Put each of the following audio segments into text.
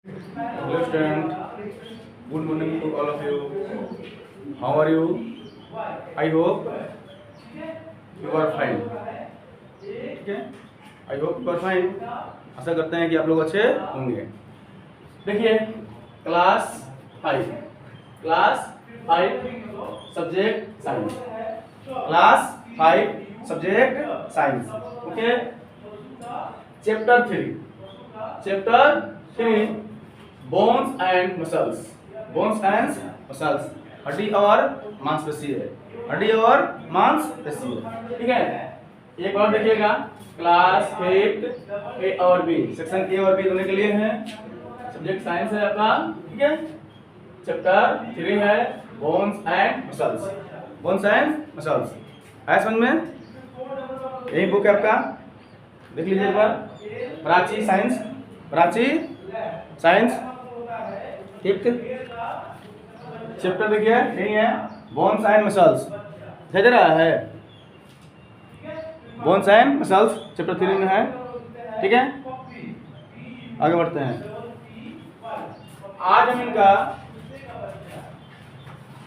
Hello student, good morning to all of you. How are you? I hope you are fine. ठीक है? I hope you are fine. आशा करते हैं कि आप लोग अच्छे होंगे। देखिए class 5 subject science, class 5 subject science, okay. Chapter 3 bones and muscles, हड्डी और मांसपेशी है, हड्डी और मांसपेशी है, ठीक है। एक और देखिएगा क्लास 8 ए और बी, सेक्शन ए और बी दोनों के लिए है, सब्जेक्ट साइंस है आपका, ठीक है। चैप्टर 3 है बोन्स एंड मसल्स, है समझ में? यही बुक है आपका, देख लीजिए एक बार। प्राची साइंस, ठीक। चैप्टर देखिए यही है बोन्स एंड मसल्स, दिखाई दे रहा है। बोन्स एंड मसल्स चैप्टर 3 में है, ठीक है। आगे बढ़ते हैं। आज हम इनका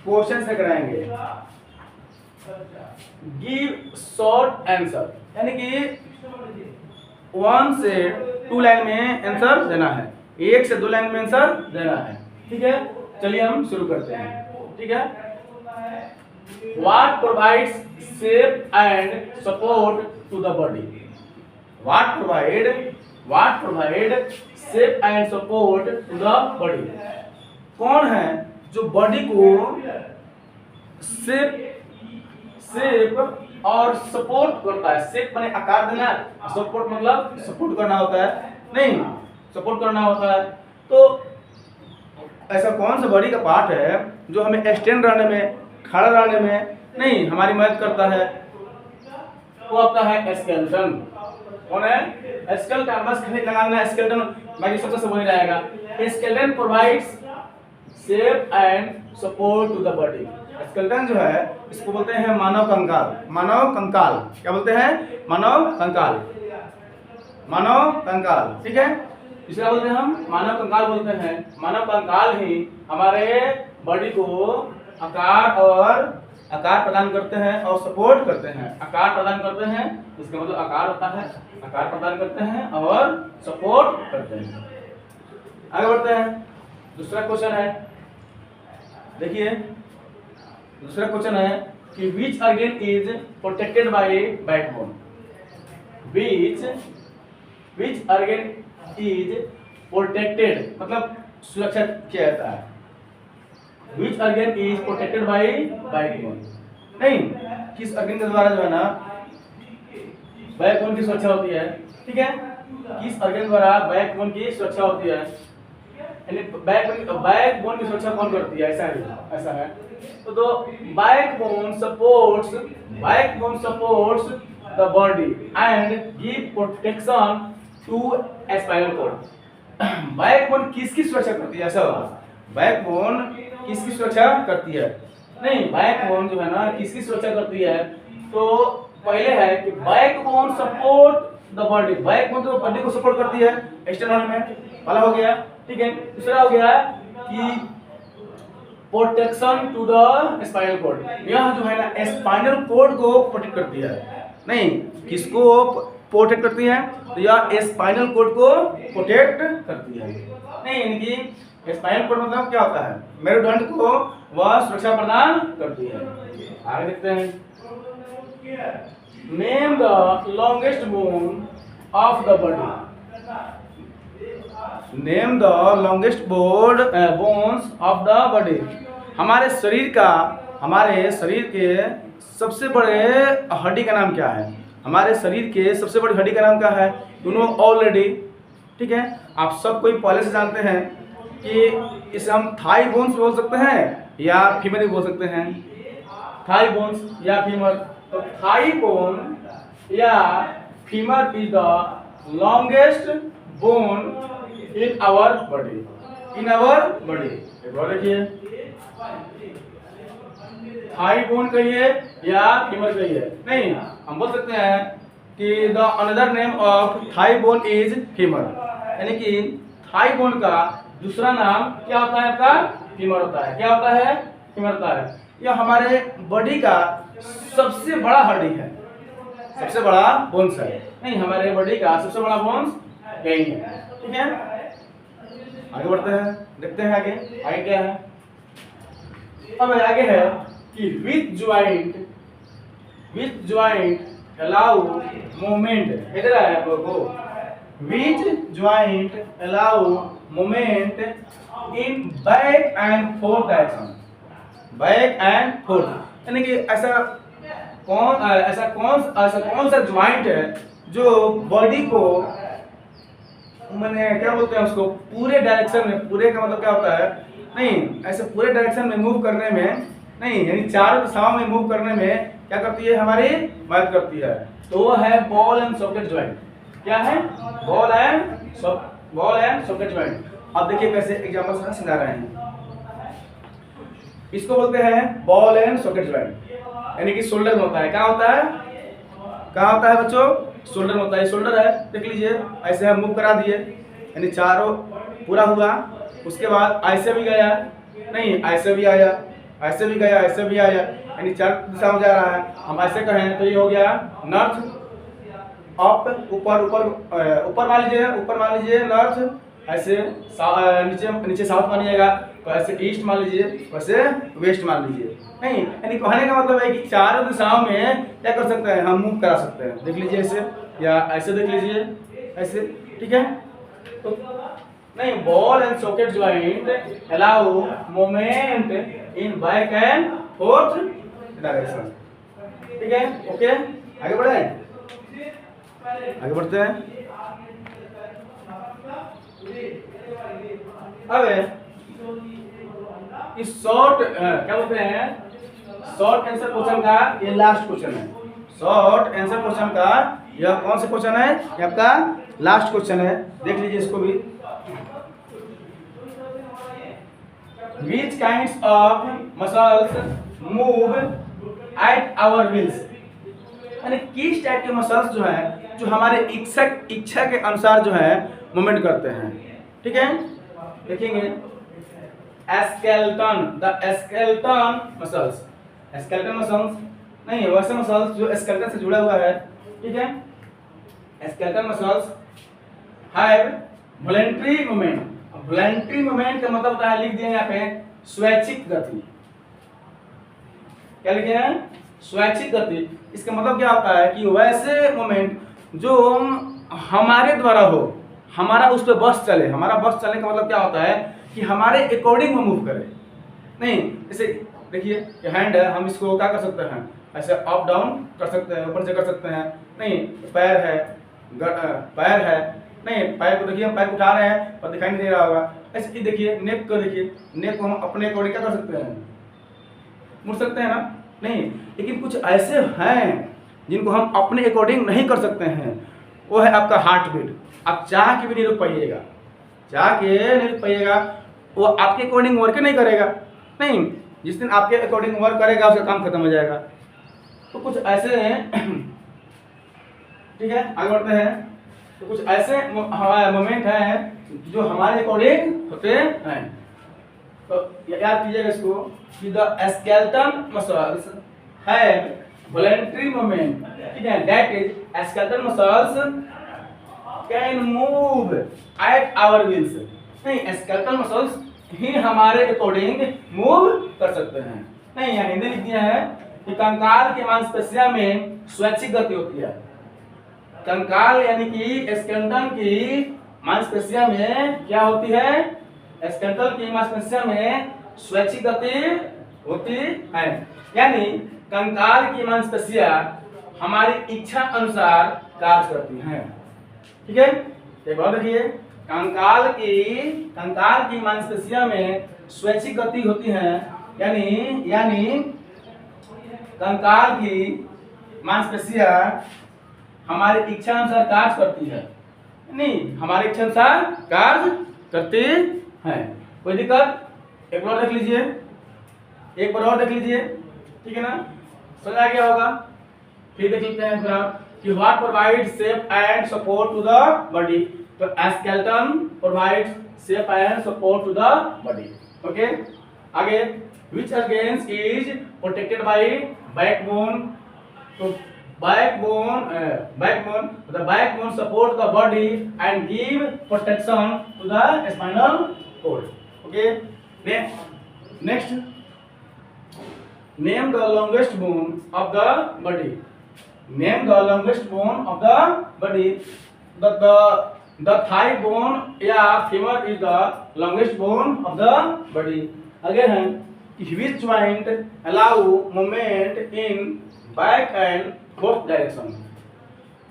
क्वेश्चन से कराएंगे। गिव शॉर्ट आंसर, यानी कि 1 से 2 लाइन में आंसर देना है, 1 से 2 लाइन में आंसर देना है, ठीक है। चलिए हम शुरू करते हैं, ठीक है। What provides shape and support to the body? What provide shape and support to the body? कौन है जो बॉडी को शेप और सपोर्ट करता है? शेप माने आकार देना, सपोर्ट मतलब सपोर्ट करना होता है, नहीं सपोर्ट करना होता है। तो ऐसा कौन सा बॉडी का पार्ट है जो हमें स्टैंड रहने में, खड़ा रहने में नहीं हमारी मदद करता है? वो आपका है स्केलेटन। कौन है? स्केलेटन। बस खाली लगाना स्केलेटन, बाकी सब से वही रहेगा। Skeleton provides shape and support to the body. Skeleton जो है इसको बोलते हैं मानव कंकाल। क्या बोलते हैं? मानव कंकाल, ठीक है। इसका बोलते हैं हम मानव कंकाल बोलते हैं। मानव कंकाल ही हमारे बॉडी को आकार प्रदान करते हैं और सपोर्ट करते हैं। आकार प्रदान करते हैं, इसका मतलब आकार होता है, आकार प्रदान करते हैं और सपोर्ट करते हैं। आगे बढ़ते हैं। दूसरा क्वेश्चन है, देखिए दूसरा क्वेश्चन है कि which organ is protected by backbone? which organ is protected मतलब सुरक्षा किया जाता है। which organ is protected by backbone? नहीं, किस organ के द्वारा जो है ना बैकबोन की सुरक्षा होती है, ठीक है। किस organ द्वारा बैकबोन की सुरक्षा होती है? यानी बैकबोन की सुरक्षा कौन करती है? ऐसा है। तो backbone supports the body and give protection to spinal cord. Backbone किसकी सुरक्षा करती है? ऐसा बैकबोन किसकी सुरक्षा करती है? नहीं, बैकबोन जो है ना किसकी सुरक्षा करती है? तो पहले है कि backbone support the body. Backbone तो बॉडी को सपोर्ट करती है एक्सटर्नल में, पहला हो गया, ठीक है। दूसरा हो गया कि protection to the spinal cord. यह जो है ना स्पाइनल कॉर्ड को प्रोटेक्ट करती है। नहीं, किसको प्रोटेक्ट करती है? तो यह स्पाइनल कॉर्ड को प्रोटेक्ट करती है। नहीं, इनकी स्पाइनल कॉर्ड मतलब क्या होता है? मेरुदंड को वह सुरक्षा प्रदान करती है। आगे देखते हैं। Name the longest bone of the body. Name the longest bones of the body. हमारे शरीर के सबसे बड़े हड्डी का नाम क्या है? हमारे शरीर के सबसे बड़ी हड्डी का नाम क्या है? यू नो ऑलरेडी, ठीक है। आप सब कोई पहले से जानते हैं कि इसे हम थाई बोन्स बोल सकते हैं या फीमर भी बोल सकते हैं। थाई बोन्स या फीमर। तो थाई बोन या femur is the longest bone in our body. एक बार देखिए, थाई बोन कहिए या फीमर कहिए, नहीं हम बोल सकते हैं कि the another name of thigh bone is femur, यानी कि थाई बोन का दूसरा नाम क्या होता है आपका? फीमर होता है। क्या होता है? फीमर होता है। यह हमारे बॉडी का सबसे बड़ा हड्डी है, सबसे बड़ा बोन्स है। नहीं, हमारे बॉडी का सबसे बड़ा बोन्स यही है। ठीक है, आगे बढ़ते हैं, देखते हैं आगे आगे क्या है। अब आगे है कि विच ज्वाइंट अलाउ मूवमेंट। इधर है आपको, which joint allow movement in back and forth direction. Back and forth यानी कि ऐसा कौन सा ज्वाइंट है जो बॉडी को मैंने क्या बोलते हैं उसको, पूरे डायरेक्शन में, पूरे का मतलब क्या होता है, नहीं ऐसे पूरे डायरेक्शन में मूव करने में, नहीं यानी चारों दिशाओं में मूव करने में क्या करती है, हमारी मदद करती है। तो वो है बॉल एंड सॉकेट ज्वाइंट। क्या है? Ball and socket joint. अब देखिए कैसे एग्जांपल से समझा रहे हैं। इसको बोलते हैं बॉल एंड सॉकेट ज्वाइंट, यानी कि शोल्डर में होता है। क्या होता है? कहाँ होता है बच्चों? शोल्डर में होता है। शोल्डर है, देख लीजिए, ऐसे हम मूव करा दिए, यानी चारों पूरा हुआ। उसके बाद ऐसे भी गया, नहीं ऐसे भी आया, ऐसे भी गया, ऐसे भी आया, यानी चार दिशा में जा रहा है। हम ऐसे कहें तो ये हो गया नॉर्थ, अप, ऊपर ऊपर ऊपर मान लीजिए नॉर्थ, ऐसे नीचे साउथ मानिएगा, तो ऐसे ईस्ट मान लीजिए, वैसे वेस्ट मान लीजिए। नहीं यानी कहने का मतलब है कि चारों दिशाओं में क्या कर सकते हैं, हम मूव करा सकते हैं। देख लीजिए ऐसे, या ऐसे देख लीजिए, ऐसे। ठीक है, तो नहीं, ball and socket joint allow movement in back and forth direction. ठीक है, ओके, आगे बढ़े, आगे बढ़ते हैं। अब इस शॉर्ट क्या बोलते हैं, शॉर्ट आंसर क्वेश्चन का ये लास्ट क्वेश्चन है। शॉर्ट आंसर क्वेश्चन का यह कौन सा क्वेश्चन है? ये आपका लास्ट क्वेश्चन है, देख लीजिए इसको भी। Which kinds of muscles move at our wills? यानी किस टाइप के मसल्स जो है, जो हमारे इच्छा के अनुसार जो है मूवमेंट करते हैं। ठीक है, देखेंगे skeleton, the skeleton muscles. Skeleton muscles नहीं, वैसे मसल्स जो स्केलेटन से जुड़ा हुआ है। ठीक है, skeleton muscles have voluntary movement. Voluntary movement का मतलब होता है, लिख दिए यहाँ पे, स्वैच्छिक गति। क्या लिखे हैं? स्वैच्छिक गति। इसका मतलब क्या होता है कि वैसे मूवमेंट जो हमारे द्वारा हो, हमारा उस पर बस चले। हमारा बस चलने का मतलब क्या होता है कि हमारे अकॉर्डिंग में मूव करे। नहीं, जैसे देखिए ये हैंड है, हम इसको क्या कर सकते हैं, ऐसे अप डाउन कर सकते हैं, ऊपर से कर सकते हैं। नहीं, पैर है, पैर है, नहीं पैर को देखिए, हम पैर को उठा रहे हैं पर दिखाई नहीं दे रहा होगा। ऐसे ही देखिए नेक को, देखिए नेक को हम अपने अकॉर्डिंग क्या कर सकते हैं, मुड़ सकते हैं ना। नहीं, लेकिन कुछ ऐसे हैं जिनको हम अपने अकॉर्डिंग नहीं कर सकते हैं। वो है आपका हार्ट बीट। आप चाह के भी नहीं रुक पाइएगा, चाह के नहीं रुक पाइएगा, वो आपके अकॉर्डिंग वर्क नहीं करेगा। नहीं, जिस दिन आपके अकॉर्डिंग वर्क करेगा उसका काम खत्म हो जाएगा। तो कुछ ऐसे हैं। ठीक है, आगे बढ़ते हैं। तो कुछ ऐसे हमारे मोमेंट हैं जो हमारे अकॉर्डिंग होते हैं। तो याद कीजिएगा इसको कि the skeleton muscles have voluntary movement. ठीक है, that is skeleton muscles can move at our wills. नहीं, स्केलेटन मसल्स ही हमारे अकॉर्डिंग मूव कर सकते हैं। नहीं, यहाँ हिंदी लिख दिया है कि कंकाल की मांसपेशियों में स्वैच्छिक गति होती है। कंकाल यानी कि स्केलेटन की मांसपेशियों में क्या होती है, स्केलेटन की मांसपेशियों में स्वैच्छिक गति होती है। यानी कंकाल की मांसपेशियां हमारी इच्छा अनुसार कार्य करती हैं। ठीक है, एक बार देखिए, कंकाल की मांसपेशियों में स्वैच्छिक गति होती है। यानी कंकाल की मांसपेशियां हमारी इच्छा अनुसार कार्य करती है। नहीं, हमारी इच्छा अनुसार कार्य करती हैं। कोई दिक्कत? एक बार देख लीजिए, एक बार और देख लीजिए। ठीक है ना, समझ आ गया होगा। फिर देख लेते हैं फिर आप कि what provide shape and support to the body. तो skeleton provides shape and support to the body. Okay. आगे, which organs is protected by backbone? तो the backbone support the body and give protection to the spinal cord. Okay. Next, name the longest bone of the body. Name the longest bone of the body. The thigh bone या femur is the longest bone of the body. Again, which joint allow movement in back and forth direction?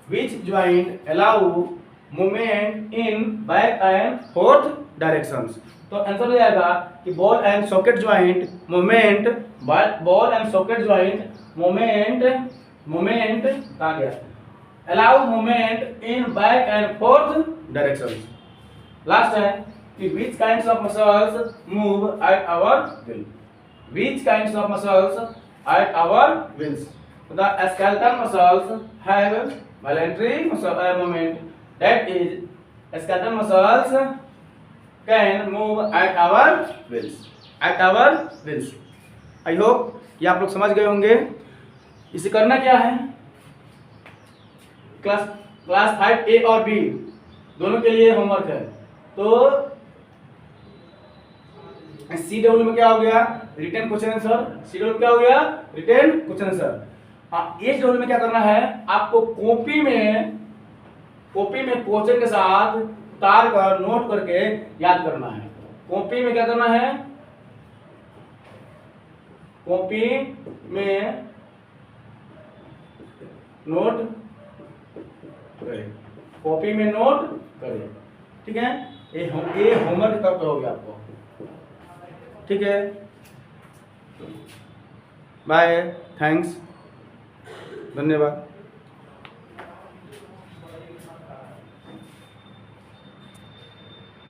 Which joint allow movement in back and forth directions? तो answer हो जाएगा कि ball and socket joint movement, ball and socket joint movement कहाँ गया, allow movement in back and fourth directions. Last है कि which kinds of muscles move at our will? Which kinds of muscles at our wills? The skeletal muscles have voluntary movement. That is, skeletal muscles can move at our wills. At our wills. I hope ये आप लोग समझ गए होंगे. इसे करना क्या है, क्लास 5A और B दोनों के लिए होमवर्क है. तो CW में क्या हो गया, रिटन क्वेश्चन आंसर. CW में क्या हो गया, रिटन क्वेश्चन आंसर. HW में क्या करना है, आपको कॉपी में क्वेश्चन के साथ उतार कर नोट करके याद करना है. कॉपी में क्या करना है, कॉपी में नोट करें, कॉपी में नोट करें. ठीक है, ये होमवर्क तब हो गया आपको. ठीक है, बाय, थैंक्स, धन्यवाद.